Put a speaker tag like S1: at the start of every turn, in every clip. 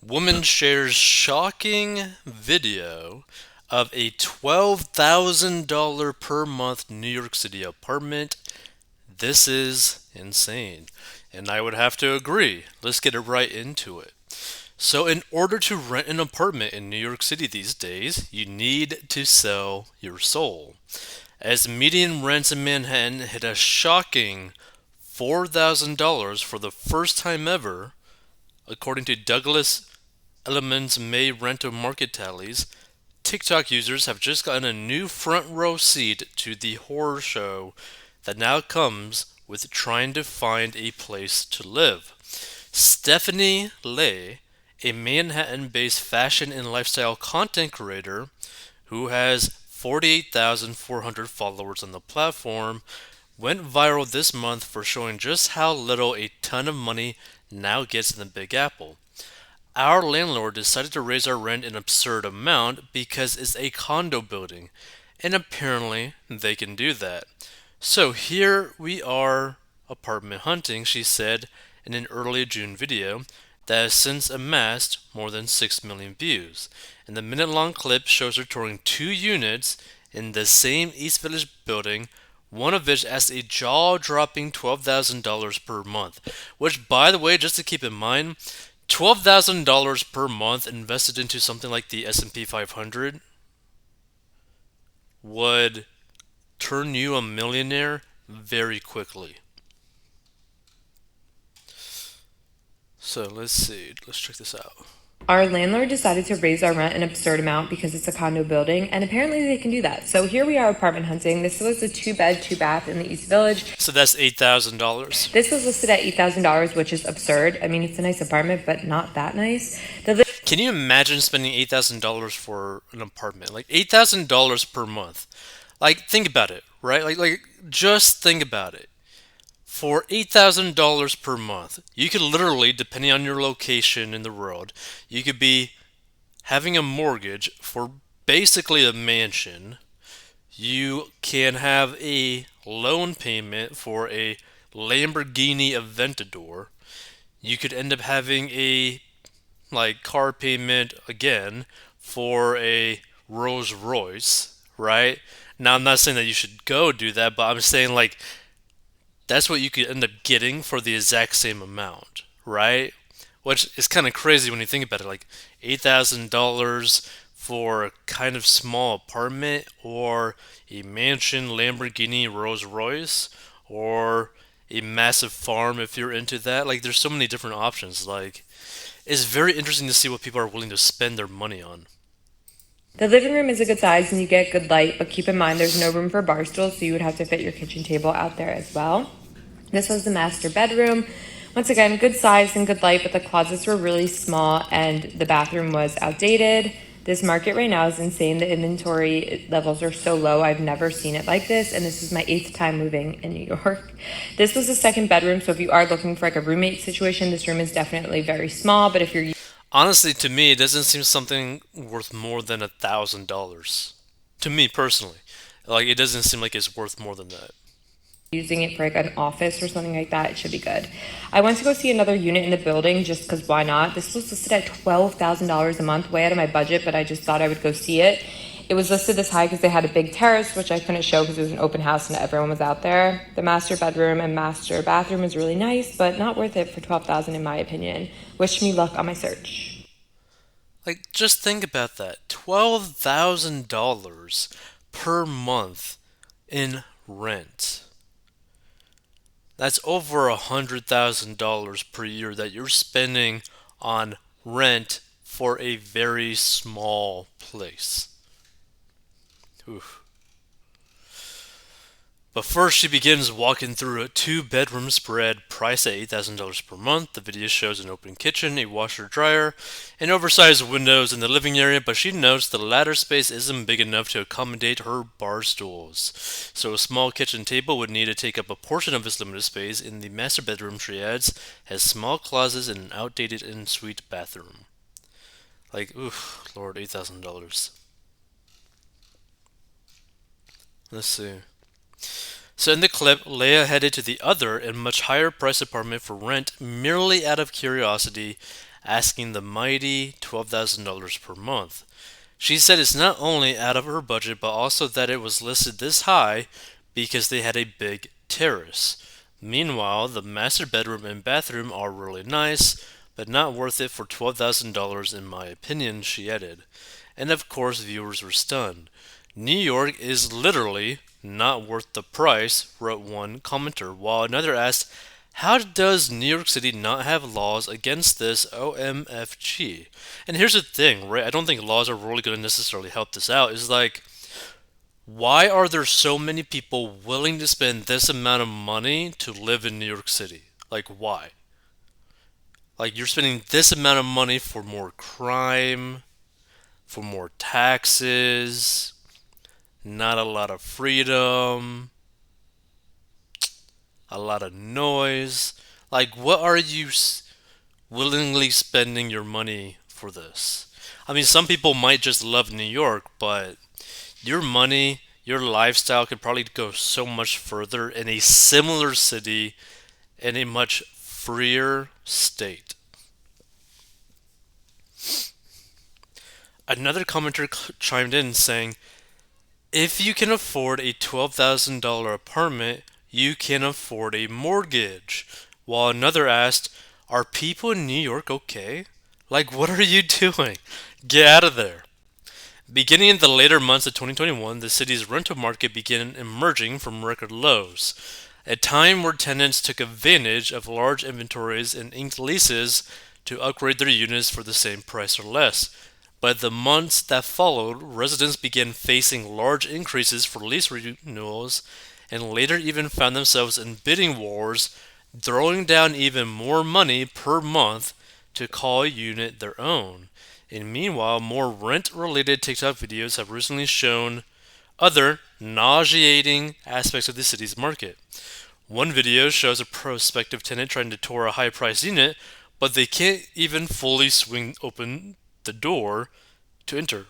S1: Woman shares shocking video of a $12,000 per month New York City apartment. This is insane. And I would have to agree. Let's get right into it. So, in order to rent an apartment in New York City these days, you need to sell your soul. As median rents in Manhattan hit a shocking $4,000 for the first time ever, according to Douglas Elliman's May rental market tallies, TikTok users have just gotten a new front row seat to the horror show that now comes with trying to find a place to live. Stephanie Lay, a Manhattan based fashion and lifestyle content creator who has 48,400 followers on the platform, went viral this month for showing just how little a ton of money now gets in the Big Apple. Our landlord decided to raise our rent an absurd amount because it's a condo building, and apparently they can do that. So here we are apartment hunting, she said in an early June video that has since amassed more than 6 million views. And the minute-long clip shows her touring two units in the same East Village building, one of which has a jaw-dropping $12,000 per month. Which, by the way, just to keep in mind, $12,000 per month invested into something like the S&P 500 would turn you a millionaire very quickly. So let's see. Let's check this out.
S2: Our landlord decided to raise our rent an absurd amount because it's a condo building, and apparently they can do that. So here we are apartment hunting. This was a two-bed, two-bath in the East Village.
S1: So that's $8,000.
S2: This was listed at $8,000, which is absurd. I mean, it's a nice apartment, but not that nice.
S1: Can you imagine spending $8,000 for an apartment? Like $8,000 per month. Like think about it, right? Like just think about it. For $8,000 per month, you could literally, depending on your location in the world, you could be having a mortgage for basically a mansion. You can have a loan payment for a Lamborghini Aventador. You could end up having a car payment again for a Rolls Royce, right? Now I'm not saying that you should go do that, but I'm saying that's what you could end up getting for the exact same amount, right? Which is kind of crazy when you think about it. Like $8,000 for a kind of small apartment, or a mansion, Lamborghini, Rolls Royce, or a massive farm if you're into that. Like there's so many different options. Like it's very interesting to see what people are willing to spend their money on.
S2: The living room is a good size and you get good light, but keep in mind there's no room for bar stools, so you would have to fit your kitchen table out there as well. This was the master bedroom. Once again, good size and good light, but the closets were really small and the bathroom was outdated. This market right now is insane. The inventory levels are so low. I've never seen it like this, and this is my 8th time moving in New York. This was the second bedroom, so if you are looking for like a roommate situation, this room is definitely very small, but if you're
S1: Honestly, to me, it doesn't seem something worth more than $1,000. To me personally, like it doesn't seem like it's worth more than that.
S2: using it for like an office or something like that, it should be good. I went to go see another unit in the building just because why not? This was listed at $12,000 a month, way out of my budget, but I just thought I would go see it. It was listed this high because they had a big terrace, which I couldn't show because it was an open house and everyone was out there. The master bedroom and master bathroom is really nice, but not worth it for $12,000 in my opinion. Wish me luck on my search.
S1: Like just think about that. $12,000 per month in rent. That's over $100,000 per year that you're spending on rent for a very small place. Oof. But first, she begins walking through a two-bedroom spread priced at $8,000 per month. The video shows an open kitchen, a washer dryer, and oversized windows in the living area, but she notes the latter space isn't big enough to accommodate her bar stools. So a small kitchen table would need to take up a portion of this limited space. In the master bedroom, she adds, has small closets and an outdated ensuite bathroom. Like, oof, Lord, $8,000. Let's see. So in the clip, Leia headed to the other and much higher price apartment for rent merely out of curiosity, asking the mighty $12,000 per month. She said it's not only out of her budget, but also that it was listed this high because they had a big terrace. Meanwhile, the master bedroom and bathroom are really nice, but not worth it for $12,000 in my opinion, she added. And of course, viewers were stunned. New York is literally not worth the price, wrote one commenter, while another asked, how does New York City not have laws against this OMFG? And here's the thing, right? I don't think laws are really going to necessarily help this out. Is like, why are there so many people willing to spend this amount of money to live in New York City? Like, why? Like, you're spending this amount of money for more crime, for more taxes, not a lot of freedom, a lot of noise. Like, what are you willingly spending your money for this? I mean, some people might just love New York, but your money, your lifestyle could probably go so much further in a similar city in a much freer state. Another commenter chimed in saying, if you can afford a $12,000 apartment, you can afford a mortgage. While another asked, are people in New York okay? Like, what are you doing? Get out of there. Beginning in the later months of 2021, the city's rental market began emerging from record lows, a time where tenants took advantage of large inventories and inked leases to upgrade their units for the same price or less. But the months that followed, residents began facing large increases for lease renewals and later even found themselves in bidding wars, throwing down even more money per month to call a unit their own. And meanwhile, more rent related TikTok videos have recently shown other nauseating aspects of the city's market. One video shows a prospective tenant trying to tour a high priced unit, but they can't even fully swing open the door to enter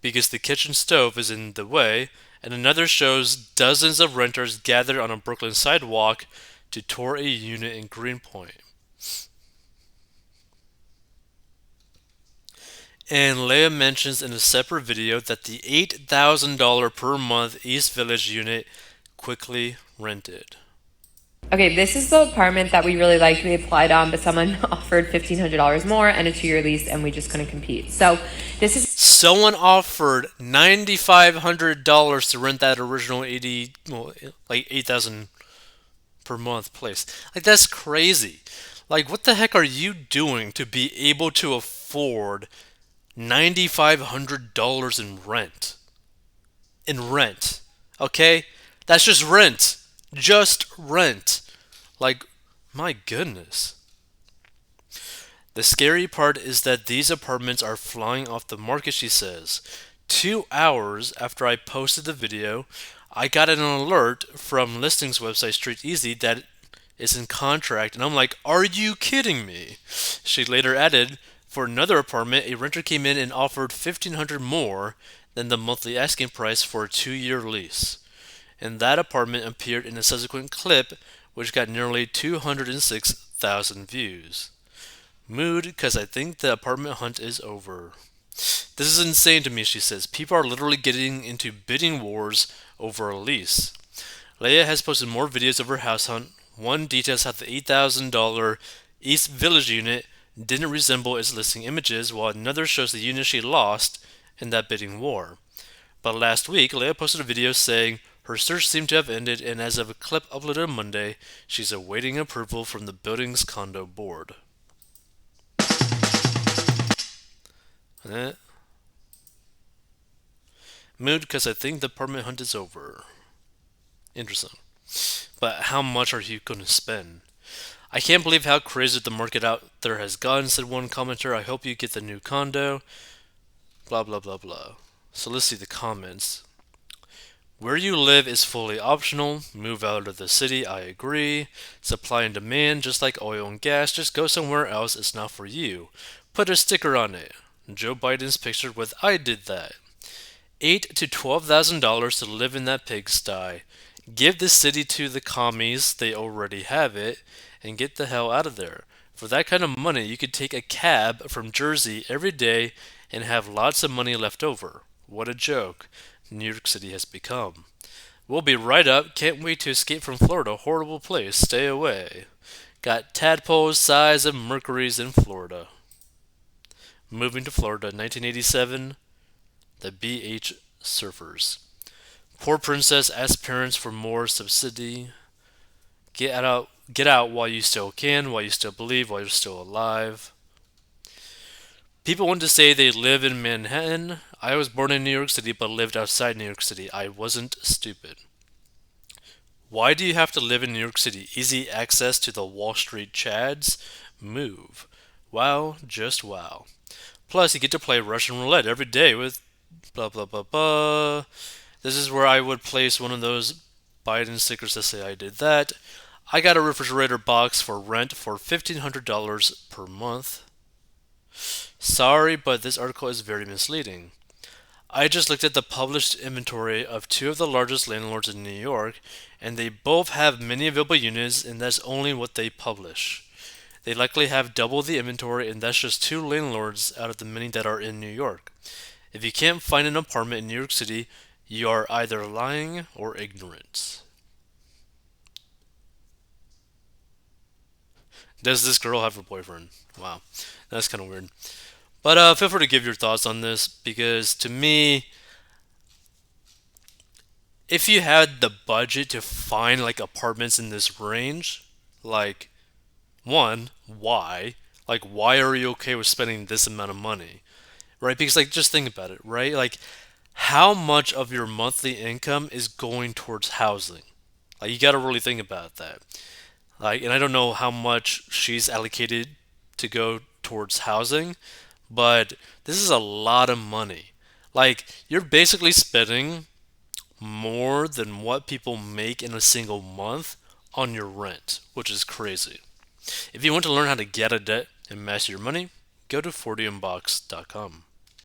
S1: because the kitchen stove is in the way, and another shows dozens of renters gathered on a Brooklyn sidewalk to tour a unit in Greenpoint. And Leah mentions in a separate video that the $8,000 per month East Village unit quickly rented.
S2: Okay, this is the apartment that we really liked. We applied on, but someone offered $1,500 more and a 2-year lease, and we just couldn't compete. So this is
S1: Someone offered $9,500 to rent that original 80, well, like 8,000 per month place. Like, that's crazy. Like, what the heck are you doing to be able to afford $9,500 in rent? In rent. Okay? That's just rent. Just rent. Like, my goodness. The scary part is that these apartments are flying off the market, she says. 2 hours after I posted the video, I got an alert from listings website Street Easy that it's in contract, and I'm like, are you kidding me? She later added, for another apartment, a renter came in and offered $1,500 more than the monthly asking price for a 2-year lease. And that apartment appeared in a subsequent clip, which got nearly 206,000 views. Mood, because I think the apartment hunt is over. This is insane to me, she says. People are literally getting into bidding wars over a lease. Leia has posted more videos of her house hunt. One details how the $8,000 East Village unit didn't resemble its listing images, while another shows the unit she lost in that bidding war. But last week, Leia posted a video saying her search seemed to have ended, and as of a clip uploaded on Monday, she's awaiting approval from the building's condo board. Mood, because I think the apartment hunt is over. Interesting. But how much are you going to spend? I can't believe how crazy the market out there has gotten, said one commenter. I hope you get the new condo. Blah, blah, blah, blah. So let's see the comments. Where you live is fully optional. Move out of the city, I agree. Supply and demand, just like oil and gas. Just go somewhere else, it's not for you. Put a sticker on it. Joe Biden's pictured with I did that. $8,000 to $12,000 to live in that pigsty. Give the city to the commies, they already have it, and get the hell out of there. For that kind of money, you could take a cab from Jersey every day and have lots of money left over. What a joke New York City has become. We'll be right up. Can't wait to escape from Florida. Horrible place. Stay away. Got tadpoles size of mercuries in Florida. Moving to Florida, 1987. The BH Surfers. Poor princess asks parents for more subsidy. Get out while you still can, while you still believe, while you're still alive. People want to say they live in Manhattan. I was born in New York City but lived outside New York City. I wasn't stupid. Why do you have to live in New York City? Easy access to the Wall Street Chads? Move. Wow, just wow. Plus, you get to play Russian roulette every day with blah blah blah blah. This is where I would place one of those Biden stickers to say I did that. I got a refrigerator box for rent for $1,500 per month. Sorry, but this article is very misleading. I just looked at the published inventory of two of the largest landlords in New York, and they both have many available units, and that's only what they publish. They likely have double the inventory, and that's just two landlords out of the many that are in New York. If you can't find an apartment in New York City, you are either lying or ignorant. Does this girl have a boyfriend? Wow, that's kind of weird. But feel free to give your thoughts on this because to me, if you had the budget to find like apartments in this range, like one, why? Like, why are you okay with spending this amount of money? Right? Because, like, just think about it, right? Like, how much of your monthly income is going towards housing? Like, you got to really think about that. Like, and I don't know how much she's allocated to go towards housing, but this is a lot of money. Like, you're basically spending more than what people make in a single month on your rent, which is crazy. If you want to learn how to get a debt and master your money, go to 40inbox.com.